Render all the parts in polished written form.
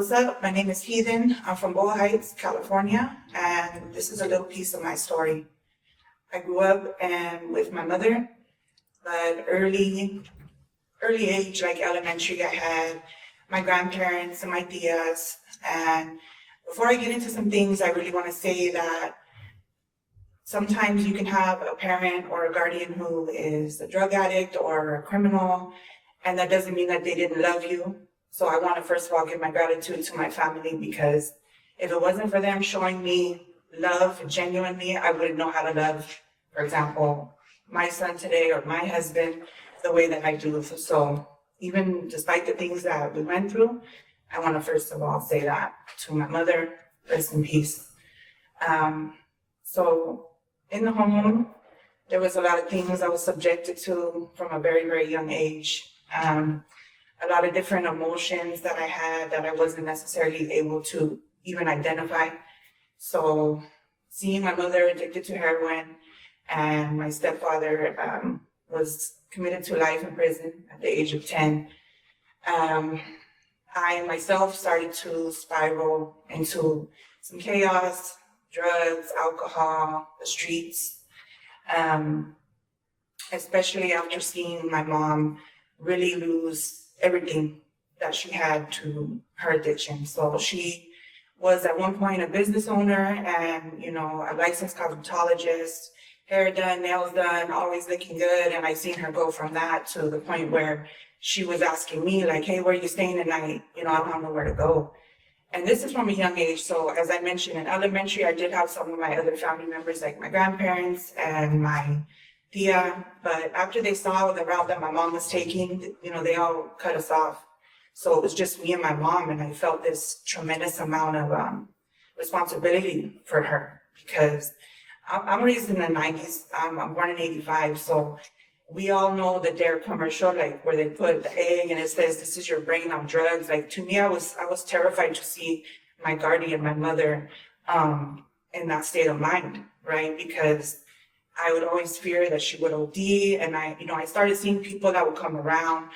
What's up? My name is Heathen. I'm from Boyle Heights, California, and this is a little piece of my story. I grew up with my mother, but early age, like elementary, I had my grandparents and my tias. And before I get into some things, I really want to say that sometimes you can have a parent or a guardian who is a drug addict or a criminal, and that doesn't mean that they didn't love you. So I want to first of all give my gratitude to my family, because if it wasn't for them showing me love genuinely, I wouldn't know how to love, for example, my son today or my husband the way that I do. So even despite the things that we went through, I want to first of all say that to my mother, rest in peace. So in the home, there was a lot of things I was subjected to from a very, very young age. A lot of different emotions that I had that I wasn't necessarily able to even identify. So seeing my mother addicted to heroin and my stepfather was committed to life in prison at the age of 10, I myself started to spiral into some chaos, drugs, alcohol, the streets, especially after seeing my mom really lose everything that she had to her addiction. So she was at one point a business owner and, a licensed cosmetologist, hair done, nails done, always looking good. And I seen her go from that to the point where she was asking me like, hey, where are you staying tonight? I don't know where to go. And this is from a young age. So as I mentioned, in elementary, I did have some of my other family members, like my grandparents and my tia. But after they saw the route that my mom was taking, they all cut us off. So it was just me and my mom, and I felt this tremendous amount of responsibility for her, because I'm raised in the 90s. I'm born in 85. So we all know the Dare commercial, like where they put the egg and it says, this is your brain on drugs. Like, to me, I was terrified to see my guardian, my mother, in that state of mind, right? Because I would always fear that she would OD. And I started seeing people that would come around,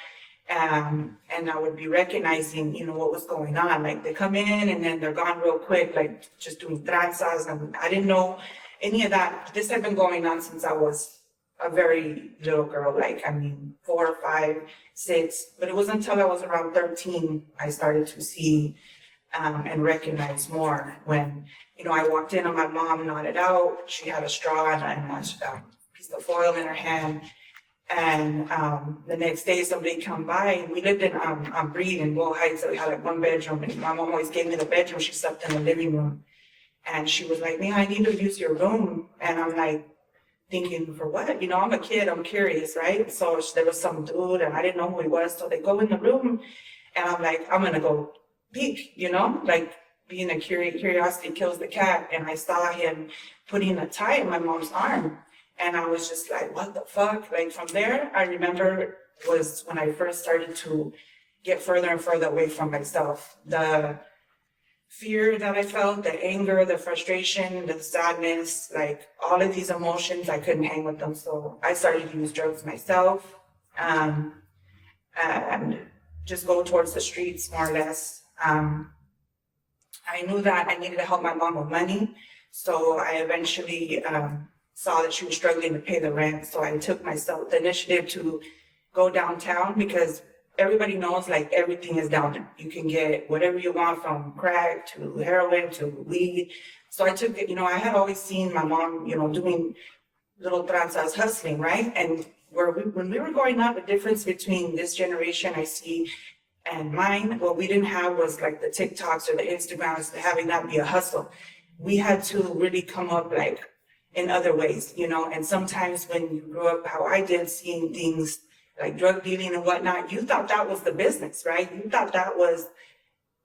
and I would be recognizing, what was going on. Like, they come in and then they're gone real quick, like just doing tranzas. And I didn't know any of that. This had been going on since I was a very little girl, 4, 5, 6. But it wasn't until I was around 13 I started to see and recognize more. When, I walked in and my mom nodded out. She had a straw and a piece of foil in her hand. And the next day somebody come by, and we lived in Breed in Boyle Heights, so we had one bedroom, and my mom always gave me the bedroom. She slept in the living room. And she was like, I need to use your room. And I'm like, thinking, for what? I'm a kid, I'm curious, right? So there was some dude, and I didn't know who he was. So they go in the room, and I'm like, I'm gonna go peek, like being a curiosity kills the cat. And I saw him putting a tie in my mom's arm. And I was just like, what the fuck? Like, from there, I remember was when I first started to get further and further away from myself. The fear that I felt, the anger, the frustration, the sadness, like all of these emotions, I couldn't hang with them. So I started to use drugs myself, and just go towards the streets, more or less. I knew that I needed to help my mom with money. So I eventually saw that she was struggling to pay the rent. So I took myself the initiative to go downtown, because everybody knows, like, everything is down there. You can get whatever you want, from crack to heroin to weed. So I took it, I had always seen my mom, doing little tranzas, hustling, right? And when we were growing up, the difference between this generation I see and mine, what we didn't have was like the TikToks or the Instagrams, having that be a hustle. We had to really come up like in other ways, and sometimes when you grew up how I did, seeing things like drug dealing and whatnot, you thought that was the business, right? You thought that was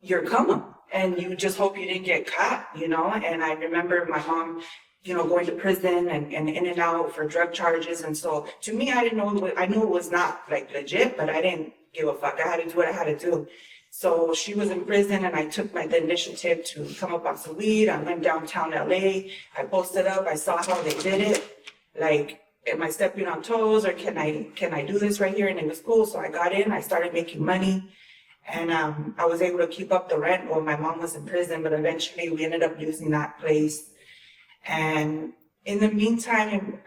your come up, and you just hope you didn't get caught, And I remember my mom, going to prison and in and out for drug charges. And so to me, I knew it was not like legit, but I didn't give a fuck. I had to do what I had to do. So she was in prison, and I took the initiative to come up on some weed. I went downtown LA. I posted up. I saw how they did it. Like, am I stepping on toes, or can I do this right here? And it was cool. So I got in. I started making money. And I was able to keep up the rent while my mom was in prison, but eventually we ended up losing that place. And in the meantime,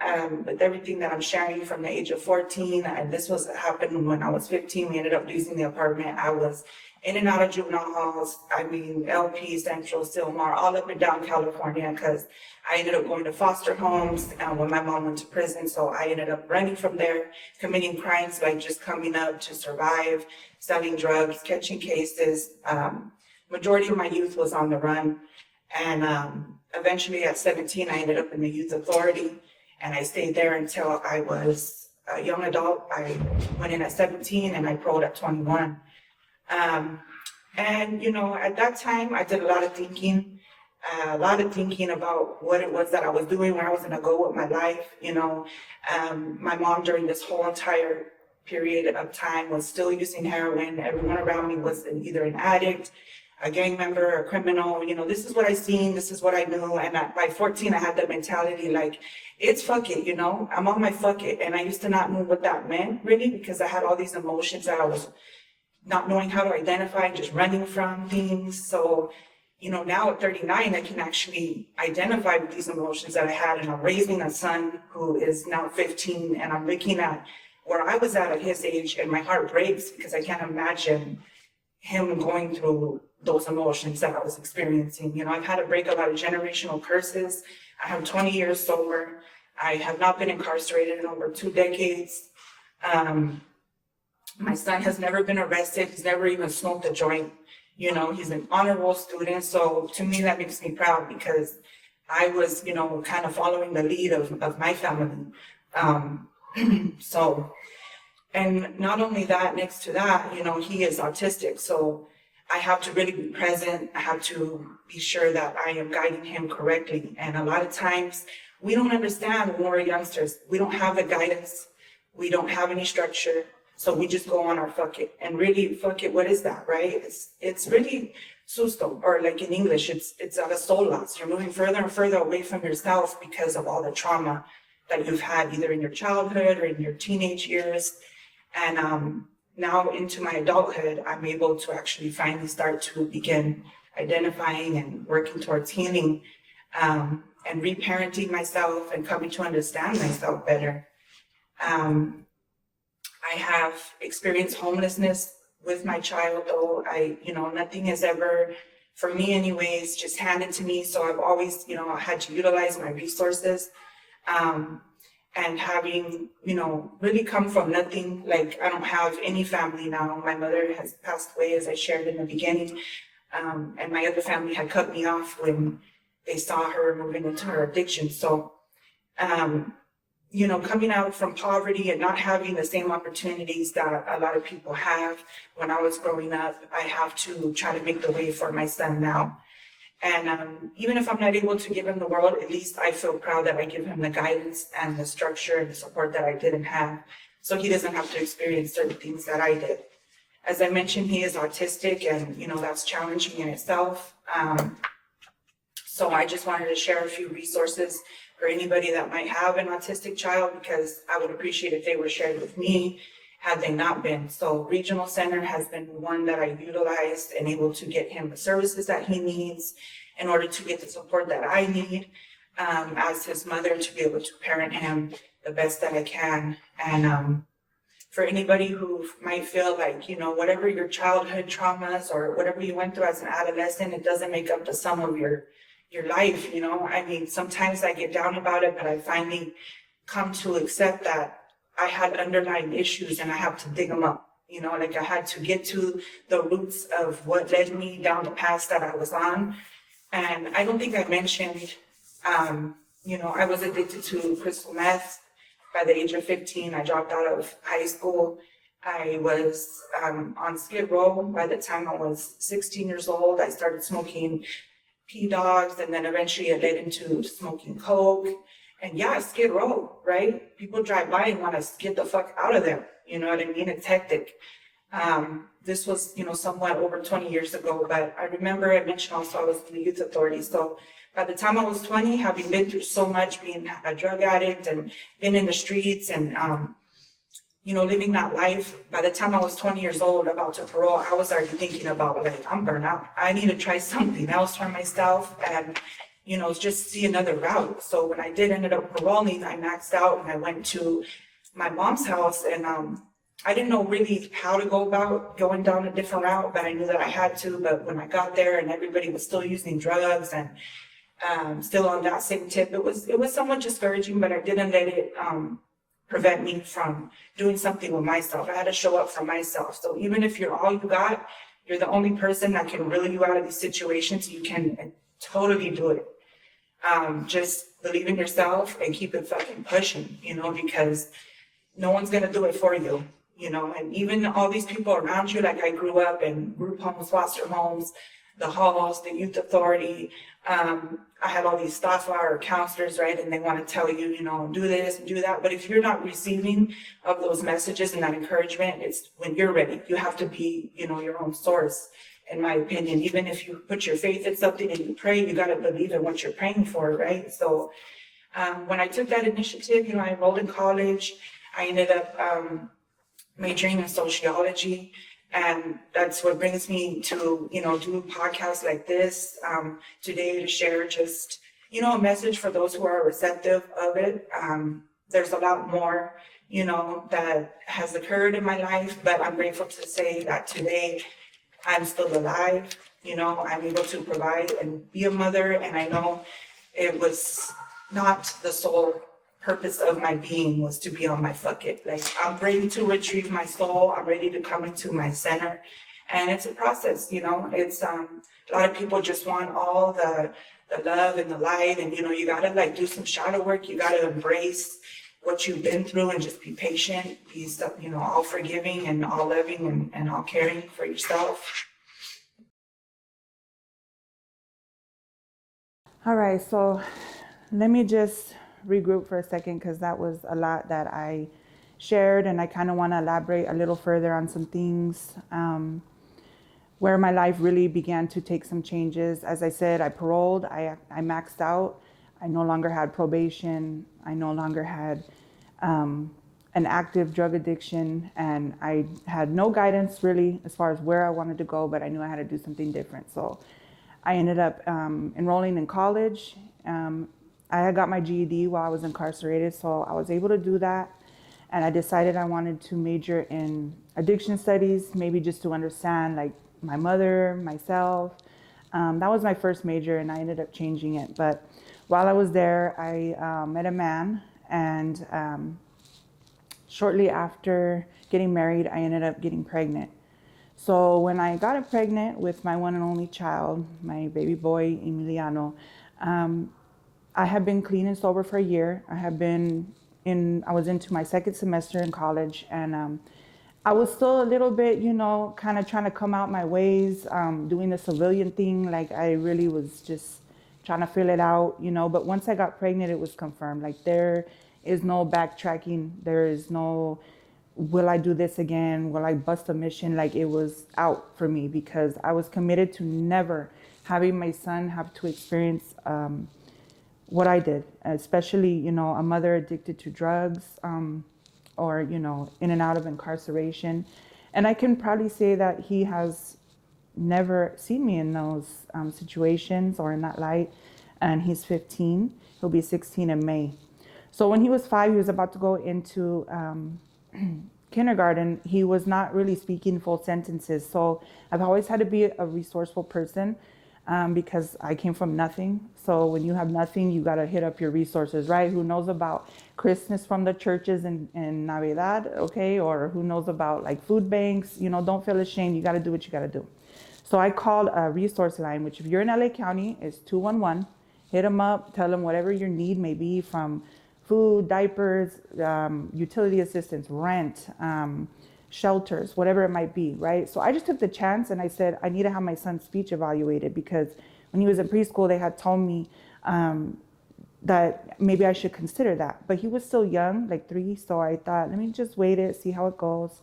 with everything that I'm sharing from the age of 14, and this was happened when I was 15, we ended up losing the apartment. I was in and out of juvenile halls. I mean, LP, Central, Silmar, all up and down California, because I ended up going to foster homes when my mom went to prison. So I ended up running from there, committing crimes by just coming up to survive, selling drugs, catching cases. Majority of my youth was on the run. And eventually at 17, I ended up in the youth authority, and I stayed there until I was a young adult. I went in at 17 and I paroled at 21. And, you know, at that time, I did a lot of thinking about what it was that I was doing, where I was going to go with my life. You know, my mom during this whole entire period of time was still using heroin. Everyone around me was either an addict, a gang member, a criminal. You know, this is what I seen, this is what I knew. And by 14, I had that mentality like, it's fuck it, you know, I'm on my fuck it. And I used to not know what that meant really, because I had all these emotions that I was not knowing how to identify, just running from things. So, you know, now at 39, I can actually identify with these emotions that I had. And I'm raising a son who is now 15, and I'm looking at where I was at his age, and my heart breaks because I can't imagine him going through those emotions that I was experiencing. You know, I've had to break a lot of generational curses. I have 20 years sober. I have not been incarcerated in over 2 decades. My son has never been arrested. He's never even smoked a joint. You know, he's an honorable student. So to me, that makes me proud, because I was, you know, kind of following the lead of my family. So, and not only that, next to that, you know, he is autistic. So I have to really be present. I have to be sure that I am guiding him correctly. And a lot of times we don't understand when we're youngsters. We don't have the guidance. We don't have any structure. So we just go on our fuck it. And really, fuck it, what is that, right? It's really susto, or like in English, it's a soul loss. You're moving further and further away from yourself because of all the trauma that you've had either in your childhood or in your teenage years. And now into my adulthood, I'm able to actually finally start to begin identifying and working towards healing, and reparenting myself and coming to understand myself better. I have experienced homelessness with my child, though nothing is ever, for me anyways, just handed to me. So I've always, had to utilize my resources. And having, really come from nothing. Like, I don't have any family now. My mother has passed away, as I shared in the beginning. And my other family had cut me off when they saw her moving into her addiction. So, coming out from poverty and not having the same opportunities that a lot of people have when I was growing up, I have to try to make the way for my son now. And even if I'm not able to give him the world, at least I feel proud that I give him the guidance and the structure and the support that I didn't have, so he doesn't have to experience certain things that I did. As I mentioned, he is autistic, and that's challenging in itself. So I just wanted to share a few resources for anybody that might have an autistic child, because I would appreciate if they were shared with me had they not been. So Regional Center has been one that I utilized and able to get him the services that he needs in order to get the support that I need as his mother, to be able to parent him the best that I can. And for anybody who might feel like, whatever your childhood traumas or whatever you went through as an adolescent, it doesn't make up the sum of your life. Sometimes I get down about it, but I finally come to accept that I had underlying issues and I have to dig them up. I had to get to the roots of what led me down the path that I was on. And I don't think I mentioned, I was addicted to crystal meth by the age of 15. I dropped out of high school. I was on Skid Row by the time I was 16 years old. I started smoking P-Dogs, and then eventually it led into smoking Coke. And yeah, Skid Row, right? People drive by and want to get the fuck out of there. You know what I mean? It's hectic. This was, somewhat over 20 years ago, but I remember I mentioned also I was in the youth authority. So by the time I was 20, having been through so much, being a drug addict and been in the streets and, living that life. By the time I was 20 years old, about to parole, I was already thinking about, like, I'm burnt out. I need to try something else for myself and, just see another route. So when I did ended up paroling, I maxed out and I went to my mom's house, and I didn't know really how to go about going down a different route, but I knew that I had to. But when I got there and everybody was still using drugs and still on that same tip, it was somewhat discouraging, but I didn't let it prevent me from doing something with myself. I had to show up for myself. So even if you're all you got, you're the only person that can reel you out of these situations, you can totally do it. Just believe in yourself and keep it fucking pushing, because no one's gonna do it for you, and even all these people around you, like I grew up in group homes, foster homes, the halls, the youth authority. I had all these staff or counselors, right? And they want to tell you, do this and do that. But if you're not receiving of those messages and that encouragement, it's when you're ready. You have to be, your own source, in my opinion. Even if you put your faith in something and you pray, you got to believe in what you're praying for, right? So when I took that initiative, I enrolled in college. I ended up majoring in sociology. And that's what brings me to, do podcasts like this today to share just, a message for those who are receptive of it. There's a lot more, that has occurred in my life, but I'm grateful to say that today I'm still alive. I'm able to provide and be a mother. And I know it was not the sole purpose of my being was to be on my fuck it. Like, I'm ready to retrieve my soul. I'm ready to come into my center. And it's a process, it's a lot of people just want all the love and the light, and you gotta like do some shadow work. You gotta embrace what you've been through and just be patient, be all forgiving and all loving and all caring for yourself. All right, so let me just regroup for a second, because that was a lot that I shared, and I kind of want to elaborate a little further on some things where my life really began to take some changes. As I said, I paroled, I maxed out, I no longer had probation, I no longer had an active drug addiction, and I had no guidance really as far as where I wanted to go, but I knew I had to do something different. So I ended up enrolling in college. I had got my GED while I was incarcerated, so I was able to do that. And I decided I wanted to major in addiction studies, maybe just to understand like my mother, myself. That was my first major, and I ended up changing it. But while I was there, I met a man, and shortly after getting married, I ended up getting pregnant. So when I got pregnant with my one and only child, my baby boy, Emiliano, I had been clean and sober for a year. I was into my second semester in college, and I was still a little bit, kind of trying to come out my ways, doing the civilian thing. Like I really was just trying to fill it out, but once I got pregnant, it was confirmed. Like there is no backtracking. There is no, will I do this again? Will I bust a mission? Like it was out for me, because I was committed to never having my son have to experience what I did, especially, a mother addicted to drugs, or, in and out of incarceration. And I can proudly say that he has never seen me in those situations or in that light. And he's 15, he'll be 16 in May. So when he was 5, he was about to go into kindergarten. He was not really speaking full sentences. So I've always had to be a resourceful person. Because I came from nothing. So when you have nothing, you got to hit up your resources, right? Who knows about Christmas from the churches and Navidad, okay? Or who knows about like food banks? Don't feel ashamed. You got to do what you got to do. So I called a resource line, which if you're in LA County, is 211. Hit them up, tell them whatever your need may be, from food, diapers, utility assistance, rent, shelters, whatever it might be, right? So I just took the chance, and I said, I need to have my son's speech evaluated, because when he was in preschool, they had told me that maybe I should consider that. But he was still young, like 3, so I thought, let me just wait it, see how it goes.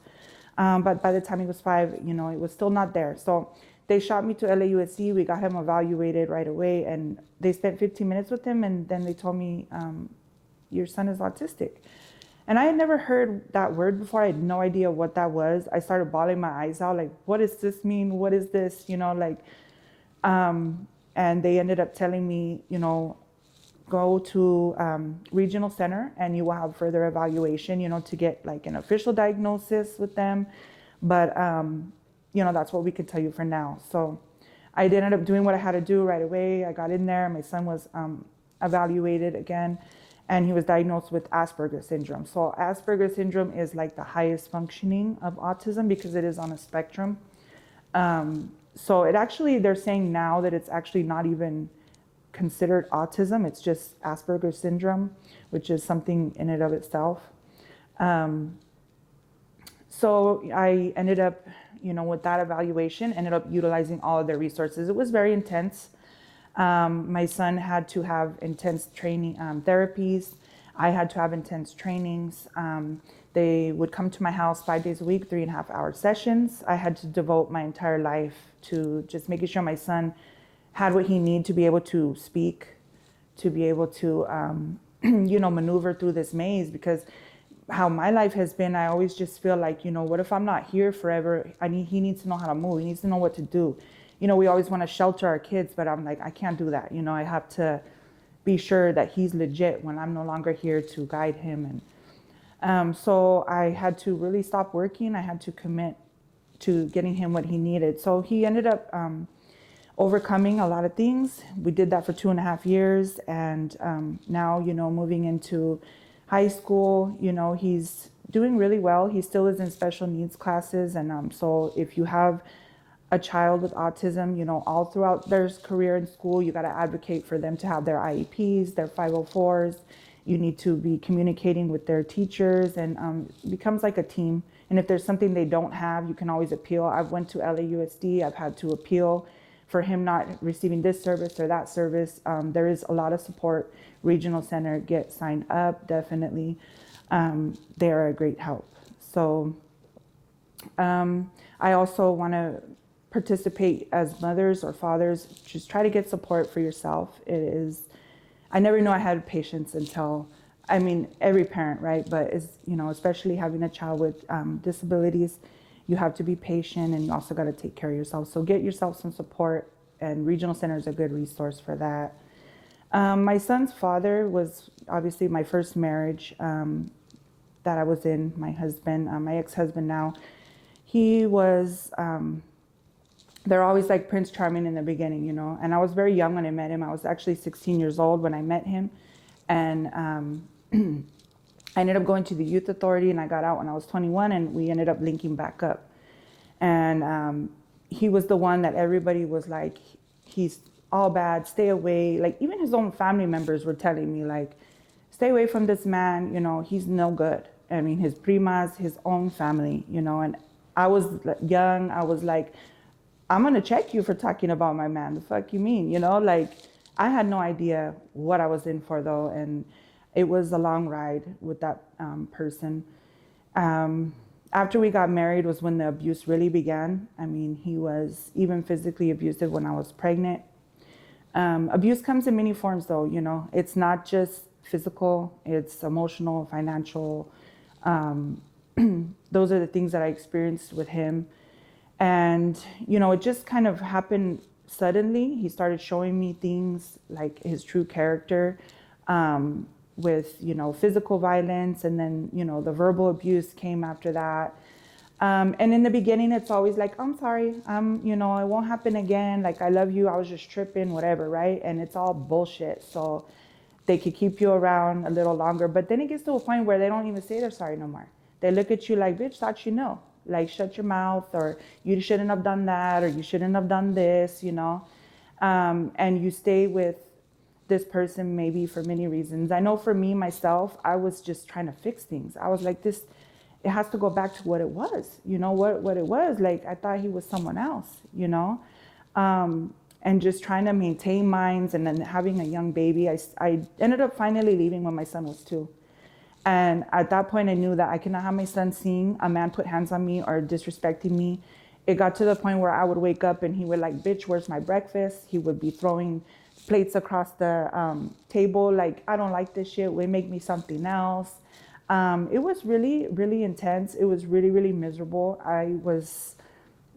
But by the time he was 5, it was still not there. So they shot me to LAUSD. We got him evaluated right away, and they spent 15 minutes with him, and then they told me, your son is autistic. And I had never heard that word before. I had no idea what that was. I started bawling my eyes out, like, what does this mean? What is this? And they ended up telling me, go to regional center and you will have further evaluation, to get like an official diagnosis with them. But, that's what we could tell you for now. So I ended up doing what I had to do right away. I got in there. My son was evaluated again, and he was diagnosed with Asperger's syndrome. So Asperger's syndrome is like the highest functioning of autism because it is on a spectrum. So it actually, they're saying now that it's actually not even considered autism. It's just Asperger's syndrome, which is something in and of itself. So I ended up, with that evaluation, ended up utilizing all of their resources. It was very intense. My son had to have intense training, therapies. I had to have intense trainings. They would come to my house 5 days a week, 3.5-hour sessions. I had to devote my entire life to just making sure my son had what he needed to be able to speak, to be able to, maneuver through this maze. Because how my life has been, I always just feel like, what if I'm not here forever? He needs to know how to move. He needs to know what to do. We always want to shelter our kids, but I'm like, I can't do that. I have to be sure that he's legit when I'm no longer here to guide him. And so I had to really stop working. I had to commit to getting him what he needed. So he ended up overcoming a lot of things. We did that for 2.5 years. And now, moving into high school, he's doing really well. He still is in special needs classes. And so if you have a child with autism, all throughout their career in school, you got to advocate for them to have their IEPs, their 504s. You need to be communicating with their teachers, and it becomes like a team. And if there's something they don't have, you can always appeal. I've went to LAUSD. I've had to appeal for him not receiving this service or that service. There is a lot of support. Regional Center, get signed up, definitely. They are a great help. So I also want to participate as mothers or fathers. Just try to get support for yourself. I never knew I had patience until, every parent, right? But especially having a child with disabilities, you have to be patient, and you also got to take care of yourself. So get yourself some support, and Regional Center is a good resource for that. My son's father was obviously my first marriage that I was in. My husband, my ex-husband now, he was, they're always like Prince Charming in the beginning, and I was very young when I met him. I was actually 16 years old when I met him. And I ended up going to the youth authority, and I got out when I was 21, and we ended up linking back up. And he was the one that everybody was like, he's all bad, stay away. Like even his own family members were telling me like, stay away from this man, he's no good. His primas, his own family, and I was young. I was like, I'm going to check you for talking about my man. The fuck you mean? Like I had no idea what I was in for though. And it was a long ride with that person. After we got married was when the abuse really began. He was even physically abusive when I was pregnant. Abuse comes in many forms though, it's not just physical, it's emotional, financial. Those are the things that I experienced with him. And, it just kind of happened suddenly. He started showing me things like his true character, with, physical violence. And then, the verbal abuse came after that. And in the beginning, it's always like, I'm sorry, it won't happen again. Like, I love you. I was just tripping, whatever. Right. And it's all bullshit. So they could keep you around a little longer. But then it gets to a point where they don't even say they're sorry no more. They look at you like, bitch, thought you know. Like, shut your mouth, or you shouldn't have done that, or you shouldn't have done this, and you stay with this person maybe for many reasons. I know for me, myself, I was just trying to fix things. I was like, it has to go back to what it was, what it was. Like, I thought he was someone else, and just trying to maintain minds. And then having a young baby, I ended up finally leaving when my son was 2. And at that point, I knew that I cannot have my son seeing a man put hands on me or disrespecting me. It got to the point where I would wake up and he would like, bitch, where's my breakfast? He would be throwing plates across the table. Like, I don't like this shit. Would make me something else. It was really, really intense. It was really, really miserable. I was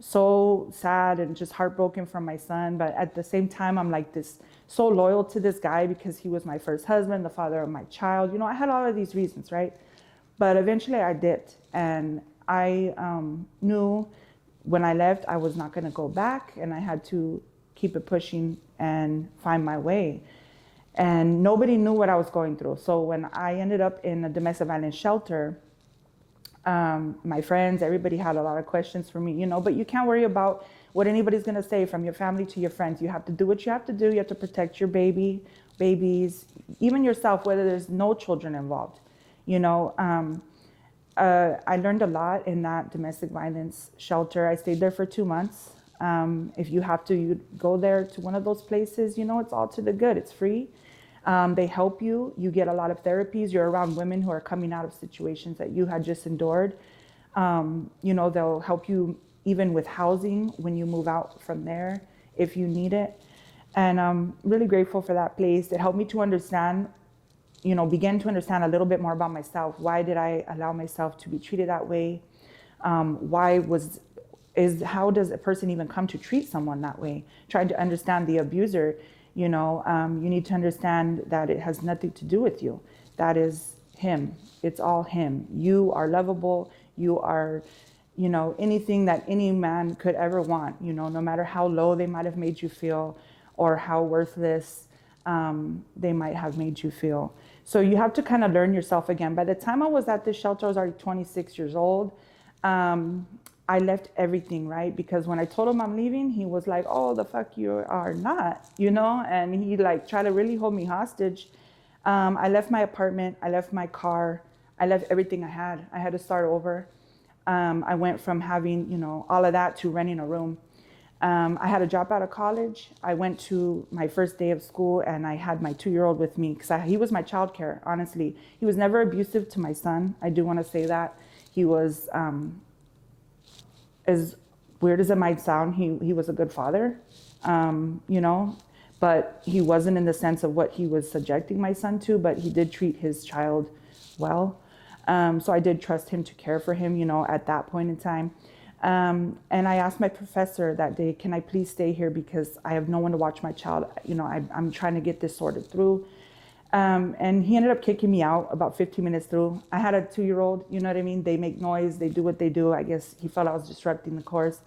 so sad and just heartbroken for my son. But at the same time, I'm like this, so loyal to this guy because he was my first husband, the father of my child. I had all of these reasons, right? But eventually I dipped, and I knew when I left, I was not going to go back, and I had to keep it pushing and find my way. And nobody knew what I was going through. So when I ended up in a domestic violence shelter, my friends, everybody had a lot of questions for me, but you can't worry about what anybody's going to say, from your family to your friends. You have to do what you have to do. You have to protect your babies, even yourself, whether there's no children involved. I learned a lot in that domestic violence shelter. I stayed there for 2 months. If you have to, you go there to one of those places, it's all to the good. It's free. They help you. You get a lot of therapies. You're around women who are coming out of situations that you had just endured. They'll help you even with housing when you move out from there, if you need it. And I'm really grateful for that place. It helped me to understand, begin to understand a little bit more about myself. Why did I allow myself to be treated that way? How does a person even come to treat someone that way? Trying to understand the abuser, you need to understand that it has nothing to do with you. That is him. It's all him. You are lovable. You are, anything that any man could ever want, no matter how low they might have made you feel or how worthless they might have made you feel. So you have to kind of learn yourself again. By the time I was at this shelter, I was already 26 years old. I left everything, right? Because when I told him I'm leaving, he was like, oh, the fuck you are not, and he tried to really hold me hostage. I left my apartment. I left my car. I left everything I had. I had to start over. I went from having, all of that to renting a room. I had to drop out of college. I went to my first day of school, and I had my 2-year-old with me because he was my childcare, honestly. He was never abusive to my son. I do want to say that. He was, as weird as it might sound, he was a good father, but he wasn't in the sense of what he was subjecting my son to, but he did treat his child well. So I did trust him to care for him, at that point in time. And I asked my professor that day, can I please stay here because I have no one to watch my child. I'm trying to get this sorted through. And he ended up kicking me out about 15 minutes through. I had a 2-year-old, you know what I mean? They make noise, they do what they do. I guess he felt I was disrupting the course.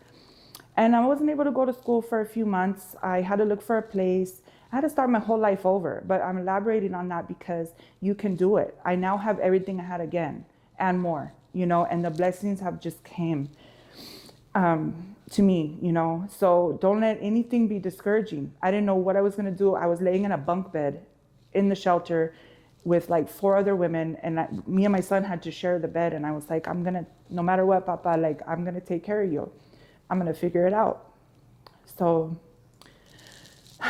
And I wasn't able to go to school for a few months. I had to look for a place. I had to start my whole life over, but I'm elaborating on that because you can do it. I now have everything I had again and more, and the blessings have just came to me, so don't let anything be discouraging. I didn't know what I was going to do. I was laying in a bunk bed in the shelter with 4 other women, and me and my son had to share the bed. And I was like, no matter what, Papa, I'm going to take care of you. I'm going to figure it out. So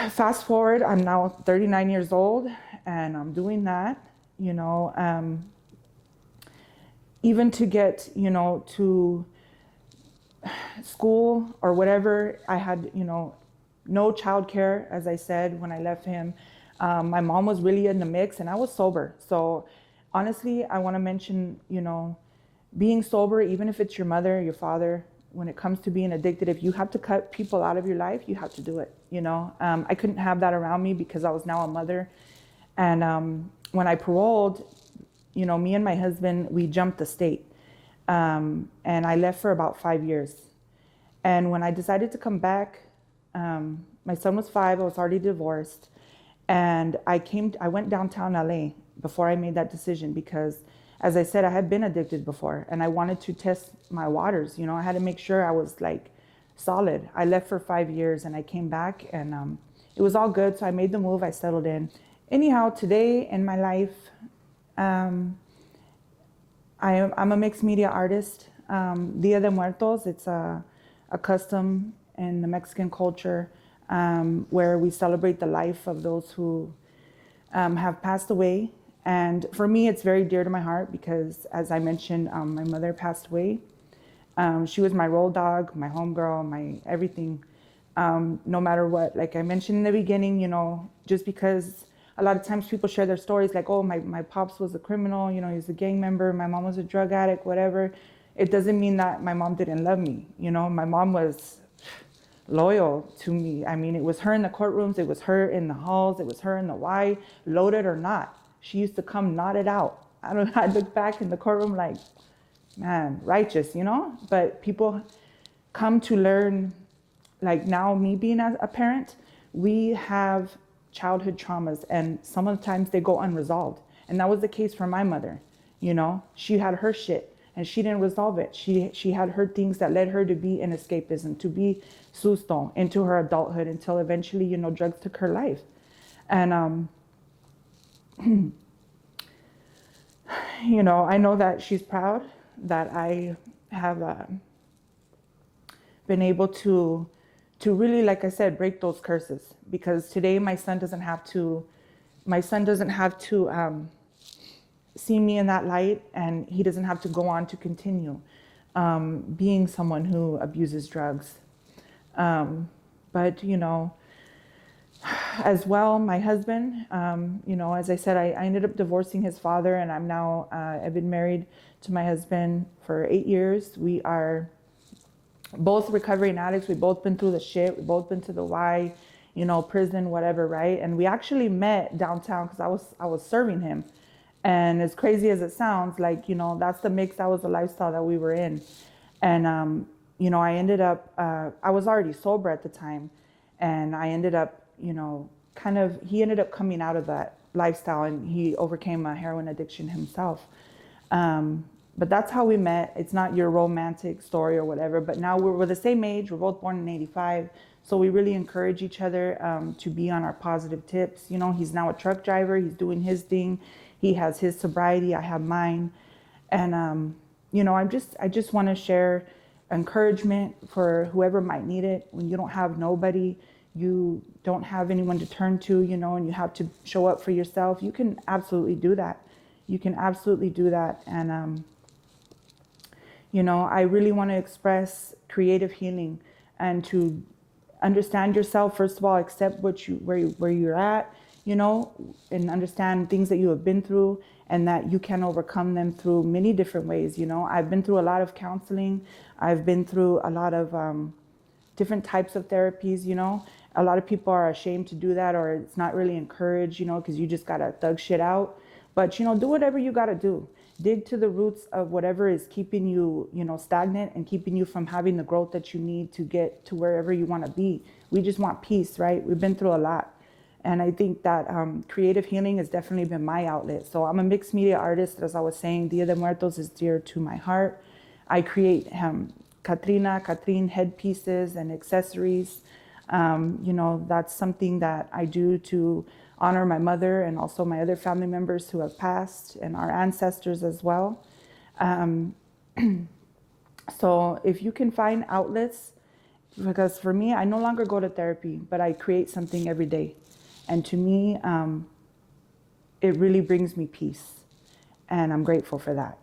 fast forward, I'm now 39 years old, and I'm doing that, even to get, to school or whatever. I had, no childcare, as I said, when I left him. My mom was really in the mix, and I was sober. So honestly, I want to mention, being sober, even if it's your mother, your father, when it comes to being addicted, if you have to cut people out of your life, you have to do it. I couldn't have that around me because I was now a mother. And when I paroled, me and my husband, we jumped the state. And I left for about 5 years. And when I decided to come back, my son was 5, I was already divorced. And I went downtown LA before I made that decision because, as I said, I had been addicted before, and I wanted to test my waters. I had to make sure I was solid. I left for 5 years, and I came back, and it was all good. So I made the move, I settled in. Anyhow, today in my life, I'm a mixed media artist. Dia de Muertos, it's a custom in the Mexican culture where we celebrate the life of those who have passed away. And for me, it's very dear to my heart because, as I mentioned, my mother passed away. She was my road dog, my homegirl, my everything. No matter what, like I mentioned in the beginning, just because a lot of times people share their stories like, oh, my pops was a criminal, he was a gang member, my mom was a drug addict, whatever. It doesn't mean that my mom didn't love me. My mom was loyal to me. I mean, it was her in the courtrooms, it was her in the halls, it was her in the Y, loaded or not. She used to come knotted out. I look back in the courtroom like, man, righteous, But people come to learn, like now me being a parent, we have childhood traumas and some of the times they go unresolved. And that was the case for my mother. She had her shit and she didn't resolve it. She had her things that led her to be in escapism, to be susto into her adulthood until eventually, drugs took her life. And, I know that she's proud that I have been able to really, like I said, break those curses, because today my son doesn't have to see me in that light, and he doesn't have to go on to continue being someone who abuses drugs. But as well, my husband, as I said, I ended up divorcing his father, and I've been married to my husband for 8 years. We are both recovering addicts. We've both been through the shit. We've both been to the Y, prison, whatever, right? And we actually met downtown because I was serving him. And as crazy as it sounds, like, that's the mix, that was the lifestyle that we were in. And, I ended up, I was already sober at the time. And I ended up, he ended up coming out of that lifestyle, and he overcame a heroin addiction himself. But that's how we met. It's not your romantic story or whatever, but now we're the same age. We're both born in 85. So we really encourage each other to be on our positive tips. He's now a truck driver. He's doing his thing. He has his sobriety. I have mine. And, I just want to share encouragement for whoever might need it. When you don't have nobody, you don't have anyone to turn to, and you have to show up for yourself. You can absolutely do that. You can absolutely do that. And, I really want to express creative healing and to understand yourself. First of all, accept where you're at, and understand things that you have been through and that you can overcome them through many different ways. I've been through a lot of counseling. I've been through a lot of different types of therapies. A lot of people are ashamed to do that, or it's not really encouraged, because you just got to thug shit out. But, do whatever you got to do. Dig to the roots of whatever is keeping you, stagnant and keeping you from having the growth that you need to get to wherever you want to be. We just want peace, right? We've been through a lot. And I think that creative healing has definitely been my outlet. So I'm a mixed media artist. As I was saying, Dia de Muertos is dear to my heart. I create Catherine headpieces and accessories. That's something that I do to honor my mother and also my other family members who have passed and our ancestors as well. So if you can find outlets, because for me, I no longer go to therapy, but I create something every day. And to me, it really brings me peace. And I'm grateful for that,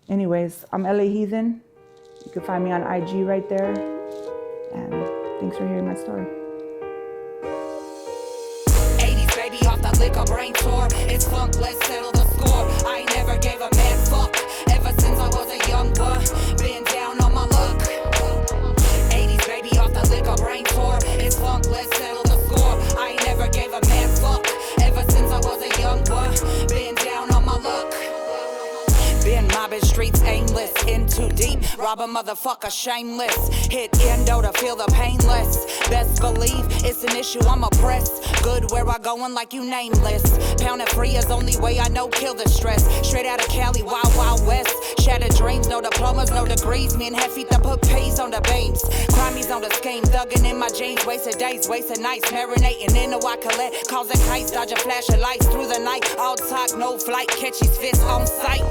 Anyways, I'm LA Heathen. You can find me on IG right there. And thanks for hearing my story. 80s baby off the liquor brain tour. It's funk, let's settle the score. I ain't never gave a man fuck ever since I was a young boy. Been down on my luck. 80s baby off the liquor brain tour. It's funk, let's settle the score. I ain't never gave a man fuck ever since I was a young boy. Been down on my luck. Been mobbing streets aimless, in too deep, rob a motherfucker shameless. Hit endo to feel the painless. Best believe it's an issue, I'm oppressed. Good where I going like you nameless. Pounding free is only way I know, kill the stress. Straight out of Cali, wild, wild west. Shattered dreams, no diplomas, no degrees. Me and Heathen to put pays on the beams. Crimies on the scheme, thugging in my jeans. Wasted days, wasted nights, marinating in the Wacolet. Causing kites, dodging flashing lights through the night. All talk, no flight, catch his fist on sight.